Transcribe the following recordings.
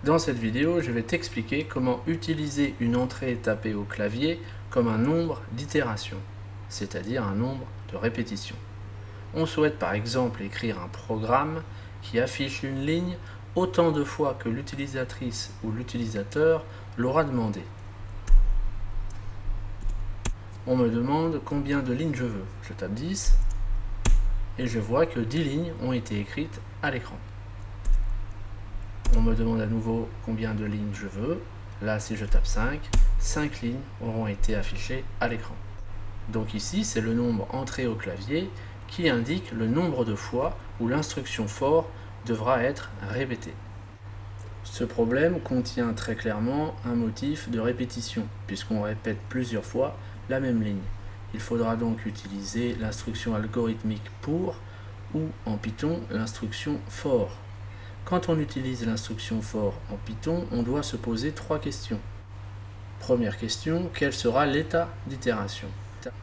Dans cette vidéo, je vais t'expliquer comment utiliser une entrée tapée au clavier comme un nombre d'itérations, c'est-à-dire un nombre de répétitions. On souhaite par exemple écrire un programme qui affiche une ligne autant de fois que l'utilisatrice ou l'utilisateur l'aura demandé. On me demande combien de lignes je veux. Je tape 10 et je vois que 10 lignes ont été écrites à l'écran. On me demande à nouveau combien de lignes je veux. Là, si je tape 5, 5 lignes auront été affichées à l'écran. Donc ici, c'est le nombre entré au clavier qui indique le nombre de fois où l'instruction for devra être répétée. Ce problème contient très clairement un motif de répétition, puisqu'on répète plusieurs fois la même ligne. Il faudra donc utiliser l'instruction algorithmique pour, ou en Python, l'instruction for. Quand on utilise l'instruction for en Python, on doit se poser 3 questions. Première question, quel sera l'état d'itération?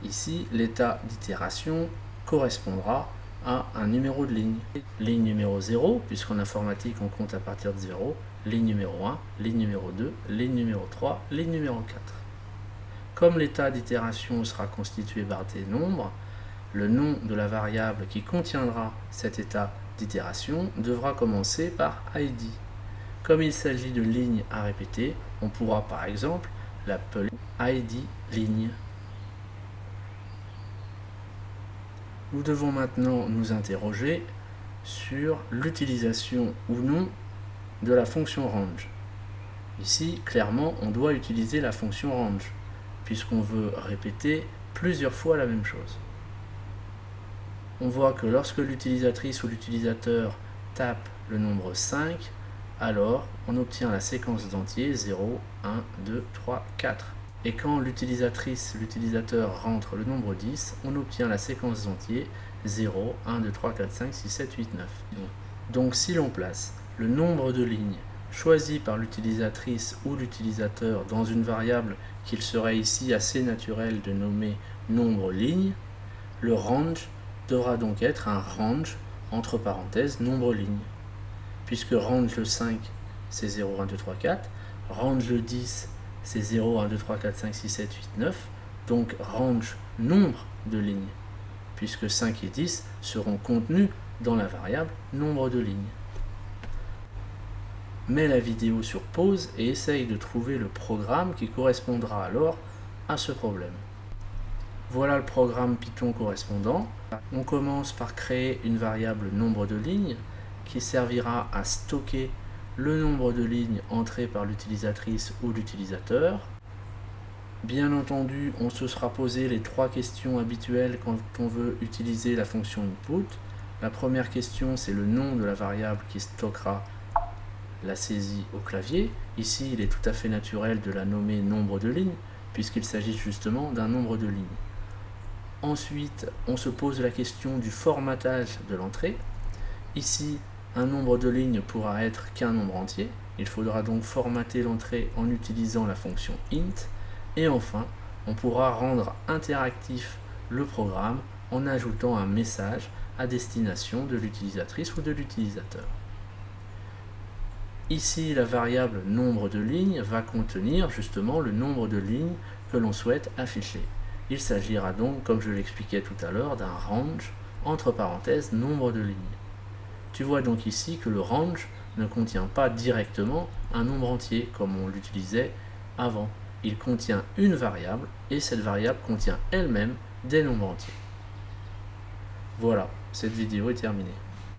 Ici, l'état d'itération correspondra à un numéro de ligne. Ligne numéro 0, puisqu'en informatique on compte à partir de 0, ligne numéro 1, ligne numéro 2, ligne numéro 3, ligne numéro 4. Comme l'état d'itération sera constitué par des nombres, le nom de la variable qui contiendra cet état d'itération devra commencer par id. Comme il s'agit de lignes à répéter, on pourra par exemple l'appeler id ligne. Nous devons maintenant nous interroger sur l'utilisation ou non de la fonction range. Ici, clairement, on doit utiliser la fonction range, puisqu'on veut répéter plusieurs fois la même chose. On voit que lorsque l'utilisatrice ou l'utilisateur tape le nombre 5, alors on obtient la séquence d'entiers 0, 1, 2, 3, 4. Et quand l'utilisatrice, l'utilisateur rentre le nombre 10, on obtient la séquence d'entiers 0, 1, 2, 3, 4, 5, 6, 7, 8, 9. Donc si l'on place le nombre de lignes choisi par l'utilisatrice ou l'utilisateur dans une variable qu'il serait ici assez naturel de nommer nombre ligne, le range devra donc être un range entre parenthèses nombre ligne. Puisque range le 5 c'est 0, 1, 2, 3, 4, range le 10 c'est 0, 1, 2, 3, 4, 5, 6, 7, 8, 9, donc range nombre de lignes, puisque 5 et 10 seront contenus dans la variable nombre de lignes. Mets la vidéo sur pause et essaye de trouver le programme qui correspondra alors à ce problème. Voilà le programme Python correspondant. On commence par créer une variable nombre de lignes qui servira à stocker le nombre de lignes entrées par l'utilisatrice ou l'utilisateur. Bien entendu, on se sera posé les 3 questions habituelles quand on veut utiliser la fonction input. La première question, c'est le nom de la variable qui stockera la saisie au clavier. Ici, il est tout à fait naturel de la nommer nombre de lignes, puisqu'il s'agit justement d'un nombre de lignes. Ensuite, on se pose la question du formatage de l'entrée. Ici, un nombre de lignes pourra être qu'un nombre entier. Il faudra donc formater l'entrée en utilisant la fonction int. Et enfin, on pourra rendre interactif le programme en ajoutant un message à destination de l'utilisatrice ou de l'utilisateur. Ici, la variable nombre de lignes va contenir justement le nombre de lignes que l'on souhaite afficher. Il s'agira donc, comme je l'expliquais tout à l'heure, d'un range entre parenthèses nombre de lignes. Tu vois donc ici que le range ne contient pas directement un nombre entier comme on l'utilisait avant. Il contient une variable et cette variable contient elle-même des nombres entiers. Voilà, cette vidéo est terminée.